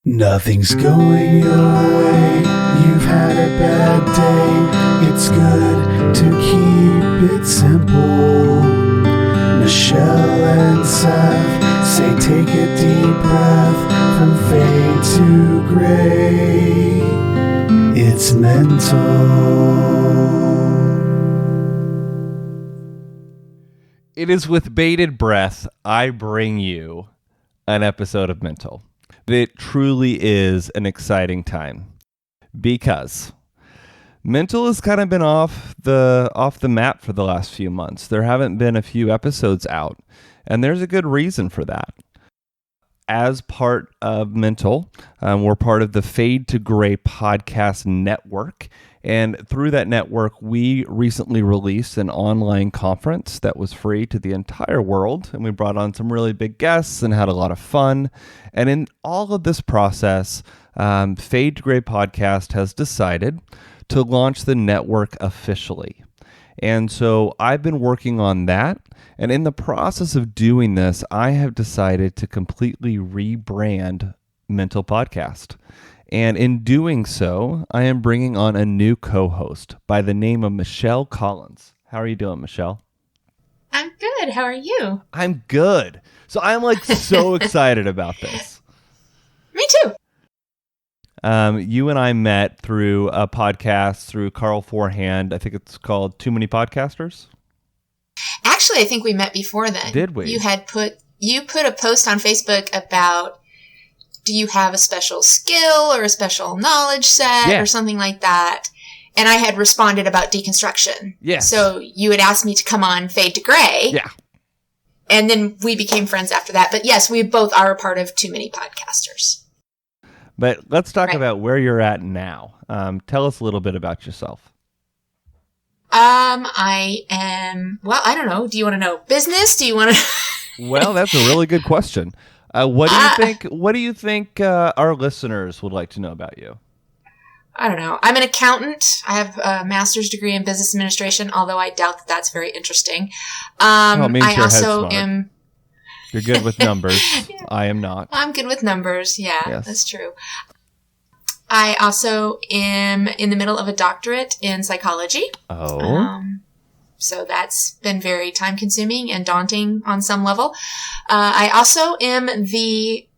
Nothing's going your way. You've had a bad day. It's good to keep it simple. Michelle and Seth say take a deep breath from fade to gray. It's mental. It is with bated breath I bring you an episode of Mental. It truly is an exciting time because Mental has kind of been off the map for the last few months. There haven't been a few episodes out, and there's a good reason for that. As part of Mental, we're part of the Fade to Gray podcast network. And through that network, we recently released an online conference that was free to the entire world. And we brought on some really big guests and had a lot of fun. And in all of this process, Fade to Gray podcast has decided to launch the network officially. And so I've been working on that. And in the process of doing this, I have decided to completely rebrand Mental Podcast. And in doing so, I am bringing on a new co-host by the name of Michelle Collins. How are you doing, Michelle? I'm good. How are you? I'm good. So I'm so excited about this. Me too. You and I met through a podcast through Carl Forehand. I think it's called Too Many Podcasters. Actually, I think we met before then. Did we? You put a post on Facebook about, do you have a special skill or a special knowledge set or something like that? And I had responded about deconstruction. Yes. So you had asked me to come on Fade to Gray. Yeah. And then we became friends after that. But yes, we both are a part of Too Many Podcasters. But let's talk about where you're at now. Tell us a little bit about yourself. I am, I don't know. Do you want to know business? Do you want to? Well, that's a really good question. What do you think? What do you think our listeners would like to know about you? I don't know. I'm an accountant. I have a master's degree in business administration, although I doubt that that's very interesting. It means I also am. You're good with numbers. Yeah. I am not. I'm good with numbers. Yeah, yes. That's true. I also am in the middle of a doctorate in psychology. Oh. So that's been very time consuming and daunting on some level. I also am the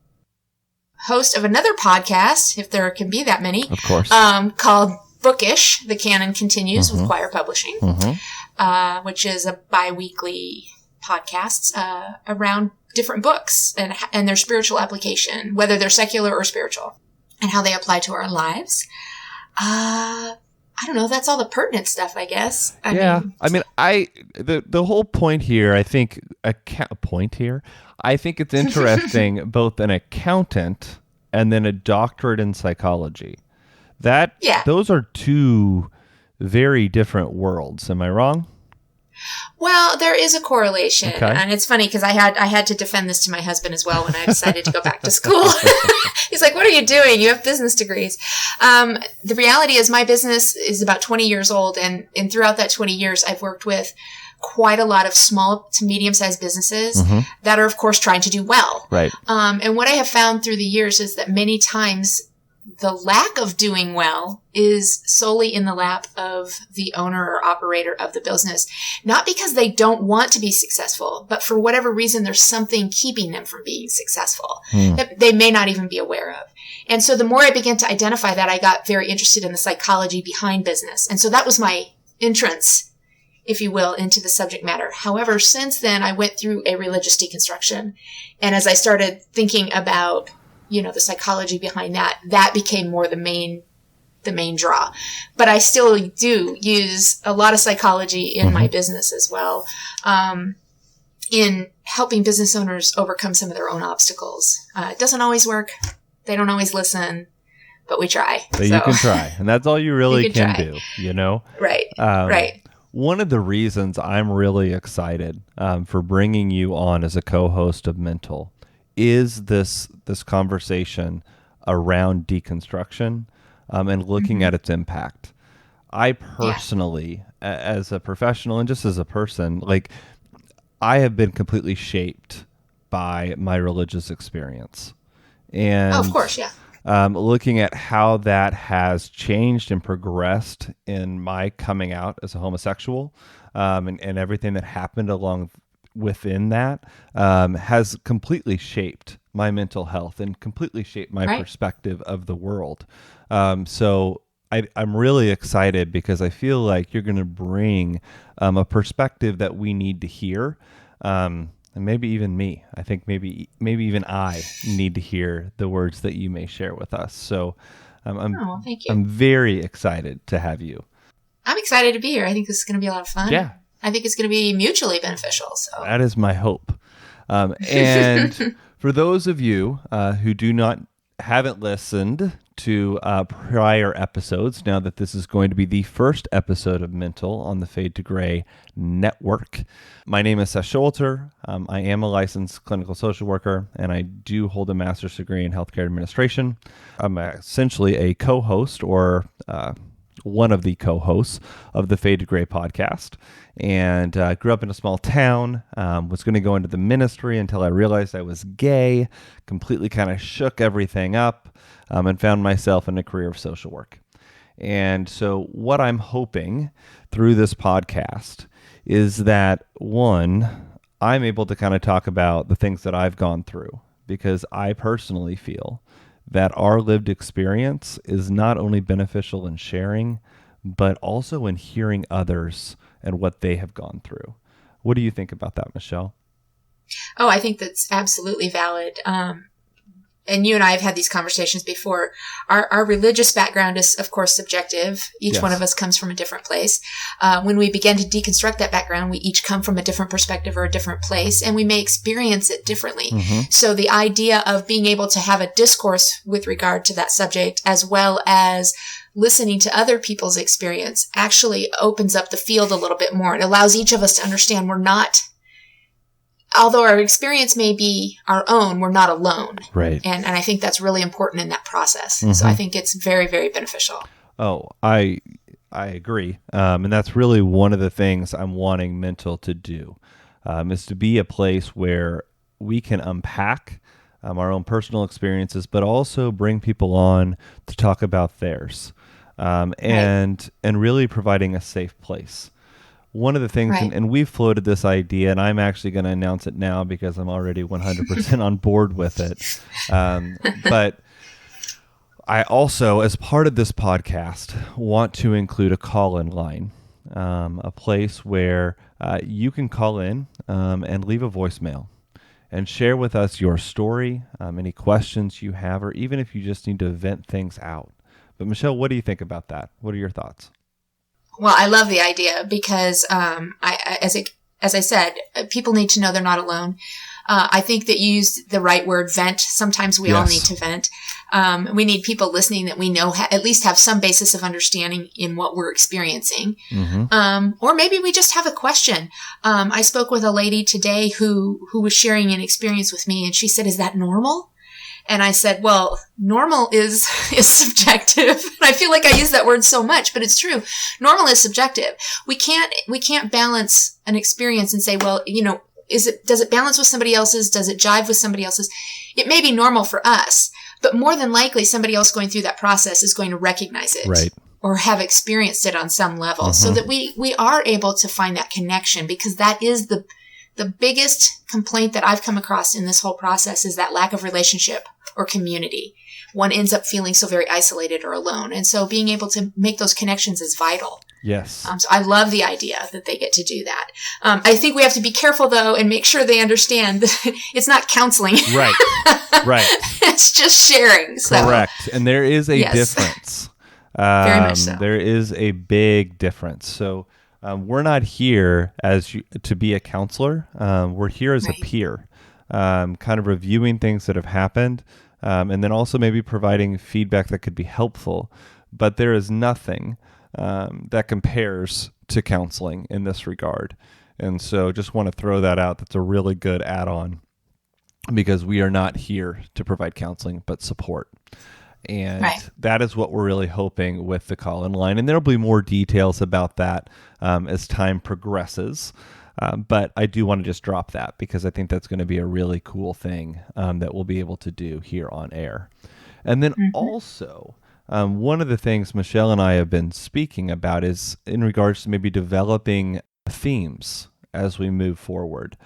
host of another podcast, if there can be that many. Of course. Called Bookish, the Canon Continues with Choir Publishing, which is a bi-weekly podcast around different books and their spiritual application, whether they're secular or spiritual, and how they apply to our lives. I don't know. That's all the pertinent stuff, I guess. The whole point here, I think, I think it's interesting, both an accountant and then a doctorate in psychology. Those are two very different worlds. Am I wrong? Well, there is a correlation, okay. And it's funny because I had to defend this to my husband as well when I decided to go back to school. He's like, "What are you doing? You have business degrees." The reality is, my business is about 20 years old, and throughout that 20 years, I've worked with quite a lot of small to medium-sized businesses that are, of course, trying to do well. Right. And what I have found through the years is that many times the lack of doing well is solely in the lap of the owner or operator of the business. Not because they don't want to be successful, but for whatever reason, there's something keeping them from being successful that they may not even be aware of. And so the more I began to identify that, I got very interested in the psychology behind business. And so that was my entrance, if you will, into the subject matter. However, since then, I went through a religious deconstruction. And as I started thinking about the psychology behind that became more the main draw. But I still do use a lot of psychology in my business as well, in helping business owners overcome some of their own obstacles. It doesn't always work. They don't always listen, but we try. So you can try. And that's all you really can do, Right, right. One of the reasons I'm really excited for bringing you on as a co-host of Mental is this conversation around deconstruction and looking at its impact. I personally, as a professional and just as a person, I have been completely shaped by my religious experience. And Oh, of course, yeah. Looking at how that has changed and progressed in my coming out as a homosexual, and everything that happened along within that, has completely shaped my mental health and completely shaped my Right. perspective of the world. So I'm really excited because I feel like you're going to bring a perspective that we need to hear. And maybe even me. I think maybe even I need to hear the words that you may share with us. So Oh, thank you. I'm very excited to have you. I'm excited to be here. I think this is going to be a lot of fun. Yeah. I think it's going to be mutually beneficial. So That is my hope. And for those of you who haven't listened to prior episodes, now that this is going to be the first episode of Mental on the Fade to Gray network, my name is Seth Scholter. I am a licensed clinical social worker, and I do hold a master's degree in healthcare administration. I'm essentially a co-host or one of the co-hosts of the Fade to Gray podcast, and grew up in a small town, was going to go into the ministry until I realized I was gay, completely kind of shook everything up, and found myself in a career of social work. And so what I'm hoping through this podcast is that, one, I'm able to kind of talk about the things that I've gone through, because I personally feel that our lived experience is not only beneficial in sharing, but also in hearing others and what they have gone through. What do you think about that, Michelle? Oh, I think that's absolutely valid. And you and I have had these conversations before. Our religious background is, of course, subjective. Each one of us comes from a different place. When we begin to deconstruct that background, we each come from a different perspective or a different place, and we may experience it differently. Mm-hmm. So the idea of being able to have a discourse with regard to that subject, as well as listening to other people's experience, actually opens up the field a little bit more. It allows each of us to understand we're not, although our experience may be our own, we're not alone. Right. And I think that's really important in that process. Mm-hmm. So I think it's very, very beneficial. Oh, I agree. And that's really one of the things I'm wanting Mental to do, is to be a place where we can unpack our own personal experiences, but also bring people on to talk about theirs, and really providing a safe place. One of the things, and we've floated this idea, and I'm actually going to announce it now because I'm already 100% on board with it. But I also, as part of this podcast, want to include a call-in line, a place where you can call in and leave a voicemail and share with us your story, any questions you have, or even if you just need to vent things out. But Michelle, what do you think about that? What are your thoughts? Well, I love the idea because, as I said, people need to know they're not alone. I think that you used the right word, vent. Sometimes we all need to vent. We need people listening that we know at least have some basis of understanding in what we're experiencing. Mm-hmm. Or maybe we just have a question. I spoke with a lady today who was sharing an experience with me, and she said, "Is that normal?" And I said, well, normal is subjective. I feel like I use that word so much, but it's true. Normal is subjective. We can't balance an experience and say, well, does it balance with somebody else's? Does it jive with somebody else's? It may be normal for us, but more than likely somebody else going through that process is going to recognize it. Right. Or have experienced it on some level, so that we are able to find that connection, because that is the biggest complaint that I've come across in this whole process is that lack of relationship or community. One ends up feeling so very isolated or alone. And so being able to make those connections is vital. Yes. So I love the idea that they get to do that. I think we have to be careful, though, and make sure they understand that it's not counseling. Right. Right. It's just sharing. So. Correct. And there is a difference. Very much so. There is a big difference. So we're not here to be a counselor. We're here as a peer, kind of reviewing things that have happened, and then also maybe providing feedback that could be helpful. But there is nothing that compares to counseling in this regard. And so just want to throw that out. That's a really good add-on, because we are not here to provide counseling, but support. And that is what we're really hoping with the call-in line. And there'll be more details about that as time progresses. But I do want to just drop that because I think that's going to be a really cool thing that we'll be able to do here on air. And then also, one of the things Michelle and I have been speaking about is in regards to maybe developing themes as we move forward.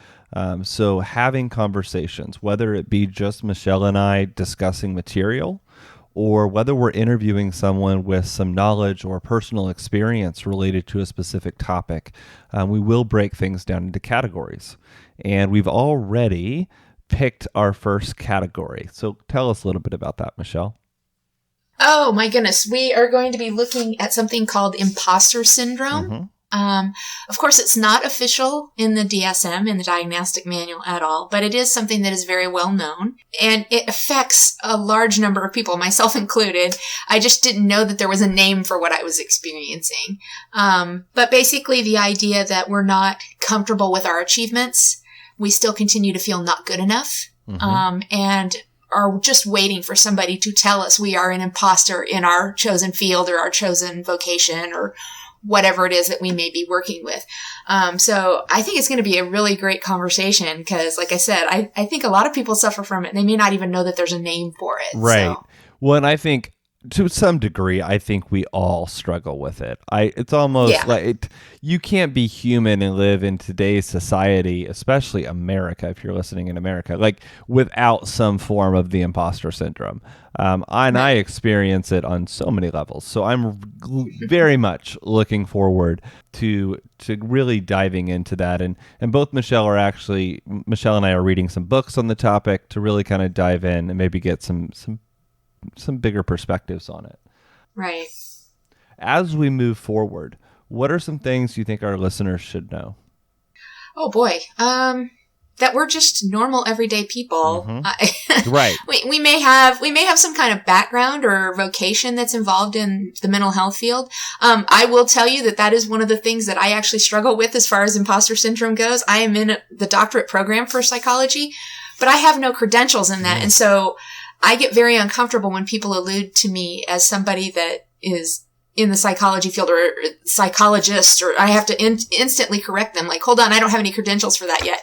So having conversations, whether it be just Michelle and I discussing material, or whether we're interviewing someone with some knowledge or personal experience related to a specific topic, we will break things down into categories. And we've already picked our first category. So tell us a little bit about that, Michelle. Oh my goodness. We are going to be looking at something called imposter syndrome. Of course, it's not official in the DSM, in the diagnostic manual at all, but it is something that is very well known, and it affects a large number of people, myself included. I just didn't know that there was a name for what I was experiencing. But basically the idea that we're not comfortable with our achievements, we still continue to feel not good enough, and are just waiting for somebody to tell us we are an imposter in our chosen field or our chosen vocation or whatever it is that we may be working with. So I think it's going to be a really great conversation because, like I said, I think a lot of people suffer from it. They may not even know that there's a name for it. Right. So. Well, and I think to some degree, I think we all struggle with it. It's almost like you can't be human and live in today's society, especially America, if you're listening in America, like without some form of the imposter syndrome. I experience it on so many levels. So I'm very much looking forward to really diving into that. And both Michelle and I are reading some books on the topic to really kind of dive in and maybe get some bigger perspectives on it. Right. As we move forward, what are some things you think our listeners should know? Oh boy. That we're just normal everyday people. Right. We may have some kind of background or vocation that's involved in the mental health field. I will tell you that is one of the things that I actually struggle with as far as imposter syndrome goes. I am in the doctorate program for psychology, but I have no credentials in that. And so I get very uncomfortable when people allude to me as somebody that is in the psychology field or psychologist, or I have to instantly correct them. Like, hold on, I don't have any credentials for that yet.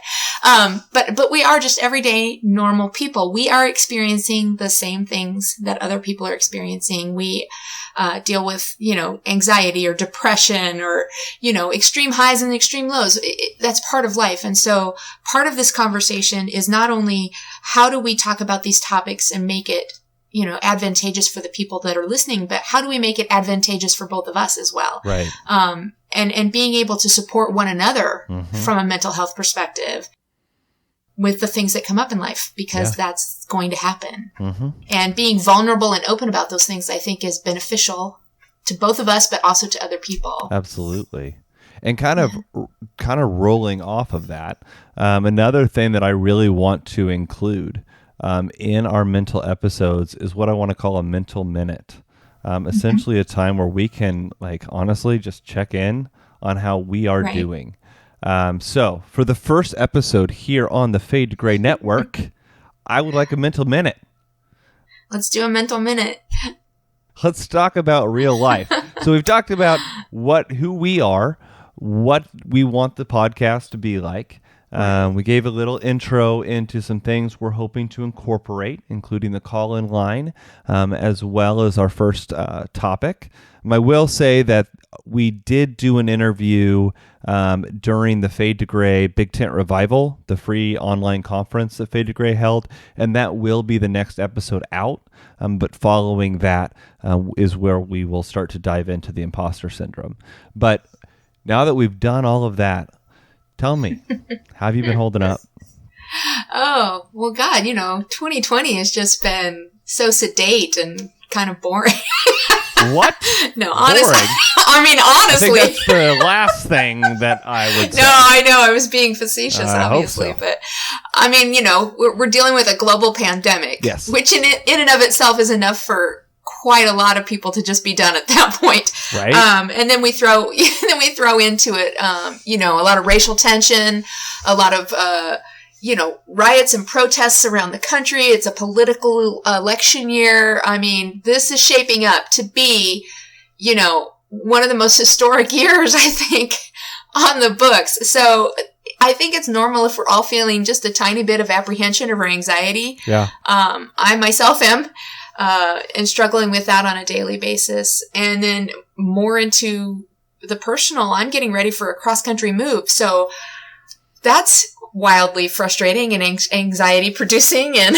But we are just everyday normal people. We are experiencing the same things that other people are experiencing. We deal with, anxiety or depression or, extreme highs and extreme lows. That's part of life. And so part of this conversation is not only how do we talk about these topics and make it, advantageous for the people that are listening, but how do we make it advantageous for both of us as well? Right. And being able to support one another from a mental health perspective with the things that come up in life, because that's going to happen. And being vulnerable and open about those things, I think, is beneficial to both of us, but also to other people. Absolutely. And kind of rolling off of that, another thing that I really want to include in our mental episodes is what I want to call a mental minute. Essentially a time where we can, honestly just check in on how we are doing. So for the first episode here on the Fade to Gray Network, I would like a mental minute. Let's do a mental minute. Let's talk about real life. So we've talked about who we are, what we want the podcast to be like. We gave a little intro into some things we're hoping to incorporate, including the call-in line, as well as our first topic. I will say that we did do an interview during the Fade to Gray Big Tent Revival, the free online conference that Fade to Gray held, and that will be the next episode out. But following that is where we will start to dive into the imposter syndrome. But now that we've done all of that, tell me, how have you been holding up? Oh, well, God, 2020 has just been so sedate and kind of boring. What? No, honestly. Boring? Honestly. I think that's the last thing that I would say. No, I know. I was being facetious, obviously. Hope so. But, we're dealing with a global pandemic. Yes. Which in and of itself is enough for quite a lot of people to just be done at that point. Right. And then we throw into it, a lot of racial tension, a lot of, riots and protests around the country. It's a political election year. This is shaping up to be, one of the most historic years, I think, on the books. So I think it's normal if we're all feeling just a tiny bit of apprehension or anxiety. Yeah. I myself am, and struggling with that on a daily basis. And then more into the personal, I'm getting ready for a cross-country move. So that's wildly frustrating and anxiety producing and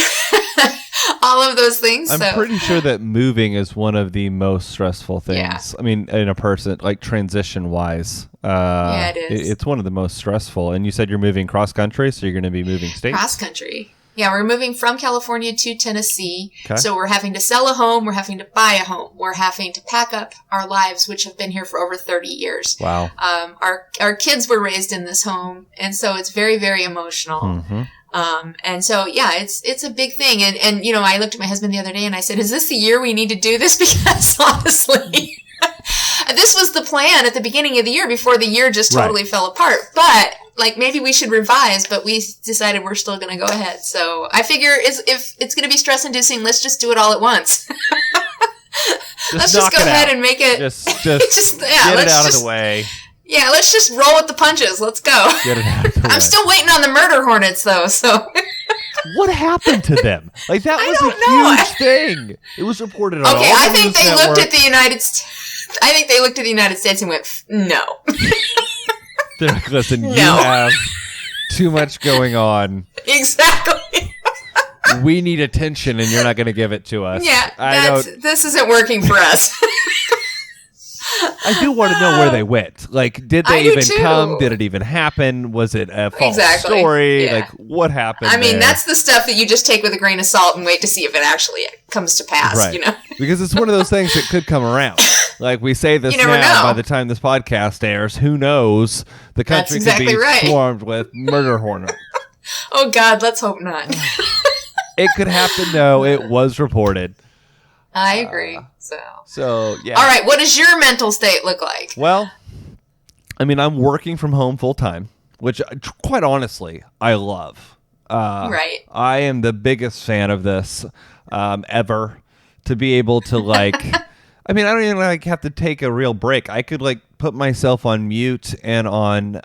all of those things. I'm pretty sure that moving is one of the most stressful things. Yeah. I mean, in a person, like transition wise. Yeah, it is. It's one of the most stressful. And you said you're moving cross country, so you're going to be moving states? Cross country. Yeah, we're moving from California to Tennessee. Okay. So we're having to sell a home. We're having to buy a home. We're having to pack up our lives, which have been here for over 30 years. Wow. Our kids were raised in this home. And so it's very, very emotional. Mm-hmm. And so, yeah, it's a big thing. And, you know, I looked at my husband the other day and I said, is this the year we need to do this? Because honestly, this was the plan at the beginning of the year before the year just totally fell apart. But like, maybe we should revise, but we decided we're still going to go ahead. So I figure if it's going to be stress inducing, let's just do it all at once. Let's just go ahead and make it. Just get it out of the way. Yeah, let's just roll with the punches. Let's go. Get it out of the way. I'm still waiting on the murder hornets, though. So, what happened to them? Like that was a huge thing. It was reported on. Okay, all I the think news they networks. looked at the United States. I think they looked at the United States and went, no. They're like, listen, you No. have too much going on. Exactly. We need attention, and you're not going to give it to us. Yeah, this isn't working for us. I do want to know where they went. Like, did they I do even too. come? Did it even happen? Was it a false story? Yeah. Like, what happened? I mean, there? that's the stuff that you just take with a grain of salt and wait to see if it actually comes to pass, right. you know? Because it's one of those things that could come around. Like we say this You never now, know. by the time this podcast airs, who knows? The country That's exactly could be right. swarmed with murder hornets. Oh, God, let's hope not. It could happen, though. It was reported. I agree. So, yeah. All right, what does your mental state look like? Well, I mean, I'm working from home full time, which, quite honestly, I love. Right. I am the biggest fan of this ever. To be able to, like... I mean, I don't even have to take a real break. I could put myself on mute and on,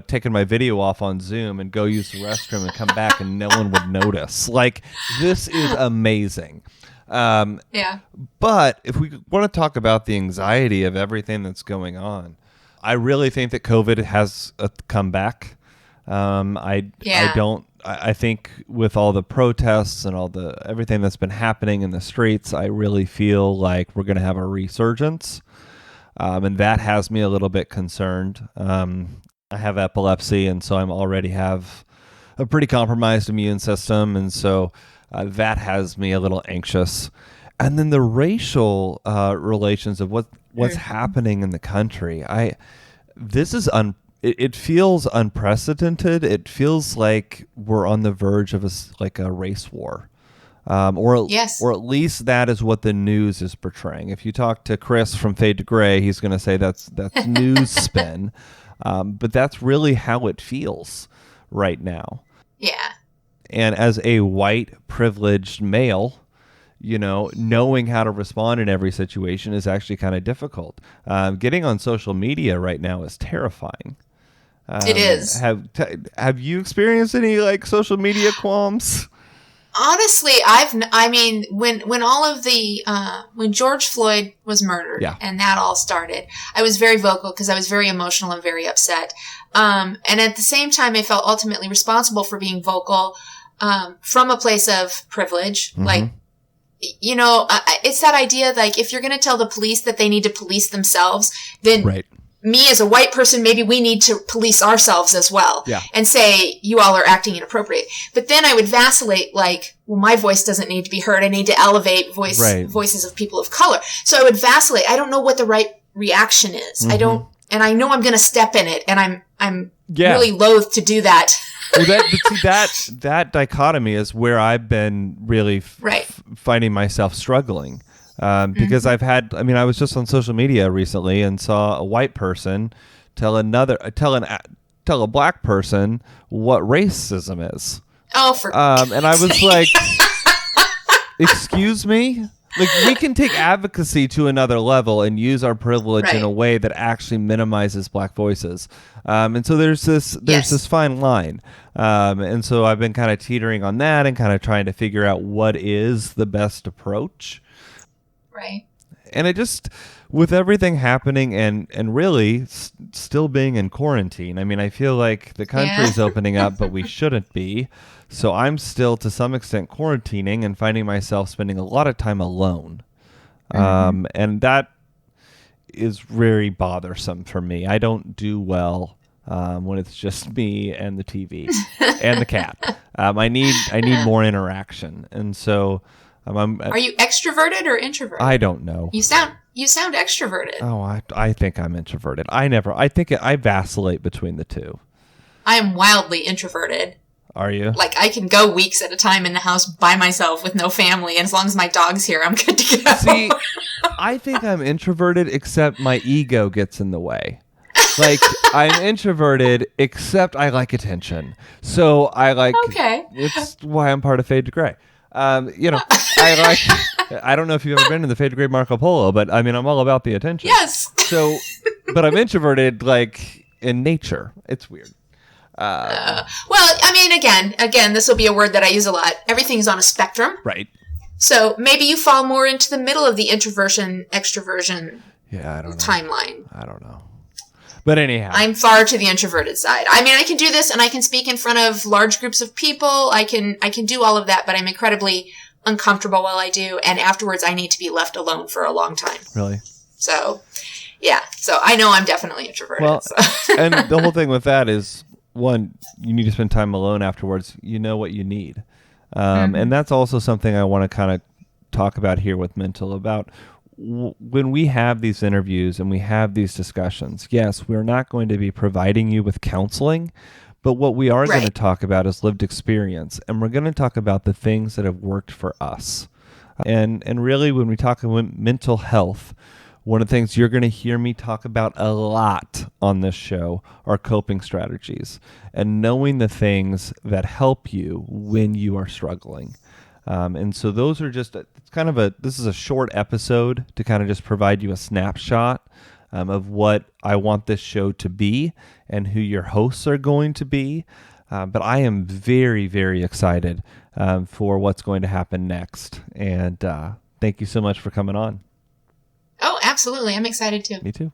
taking my video off on Zoom and go use the restroom and come back and no one would notice. Like, this is amazing. Yeah. But if we want to talk about the anxiety of everything that's going on, I really think that COVID has a comeback. I think with all the protests and everything that's been happening in the streets, I really feel like we're going to have a resurgence. And that has me a little bit concerned. I have epilepsy, and so I'm already have a pretty compromised immune system. And so that has me a little anxious. And then the racial relations of what's happening in the country. It feels unprecedented. It feels like we're on the verge of a race war, or at least that is what the news is portraying. If you talk to Chris from Fade to Gray, he's going to say that's news spin, but that's really how it feels right now. Yeah. And as a white privileged male, knowing how to respond in every situation is actually kind of difficult. Getting on social media right now is terrifying. It is. Have you experienced any social media qualms? Honestly, when George Floyd was murdered and that all started, I was very vocal because I was very emotional and very upset. And at the same time, I felt ultimately responsible for being vocal, from a place of privilege. Mm-hmm. It's that idea, if you're going to tell the police that they need to police themselves, then right. Me as a white person, maybe we need to police ourselves as well and say, you all are acting inappropriate. But then I would vacillate my voice doesn't need to be heard. I need to elevate voices of people of color. So I would vacillate. I don't know what the right reaction is. Mm-hmm. And I know I'm going to step in it, and I'm really loath to do that. Well, that dichotomy is where I've been really finding myself struggling. Because mm-hmm. I was just on social media recently and saw a white person tell a black person what racism is. Oh, for and I was like, excuse me? Like, we can take advocacy to another level and use our privilege in a way that actually minimizes Black voices. And so there's this fine line. And so I've been kind of teetering on that and kind of trying to figure out what is the best approach. Right. And it just, with everything happening and really still being in quarantine, I mean, I feel like the country's opening up, but we shouldn't be. So I'm still, to some extent, quarantining and finding myself spending a lot of time alone. And that is very bothersome for me. I don't do well when it's just me and the TV and the cat. I need more interaction. And so... Are you extroverted or introverted? I don't know. You sound extroverted. Oh, I think I'm introverted. I think I vacillate between the two. I am wildly introverted. Are you? Like, I can go weeks at a time in the house by myself with no family, and as long as my dog's here, I'm good to go. See, I think I'm introverted, except my ego gets in the way. Like, I'm introverted, except I like attention. So I like... Okay. It's why I'm part of Fade to Gray. I don't know if you've ever been in the Fade to Gray Marco Polo, but I mean, I'm all about the attention. Yes. So, but I'm introverted, like, in nature. It's weird. Well, I mean, again, this will be a word that I use a lot. Everything's on a spectrum. Right. So maybe you fall more into the middle of the introversion, extroversion timeline. I don't know. But anyhow. I'm far to the introverted side. I mean, I can do this and I can speak in front of large groups of people. I can do all of that, but I'm incredibly uncomfortable while I do. And afterwards, I need to be left alone for a long time. Really? So, yeah. So I know I'm definitely introverted. Well, and the whole thing with that is, one, you need to spend time alone afterwards. You know what you need. And that's also something I want to kind of talk about here with Mental, about when we have these interviews and we have these discussions. Yes, we're not going to be providing you with counseling, but what we are going to talk about is lived experience. And we're going to talk about the things that have worked for us. And really, when we talk about mental health, one of the things you're going to hear me talk about a lot on this show are coping strategies and knowing the things that help you when you are struggling. And so those are just, this is a short episode to kind of just provide you a snapshot of what I want this show to be and who your hosts are going to be. But I am very, very excited for what's going to happen next. And thank you so much for coming on. Oh, absolutely. I'm excited too. Me too.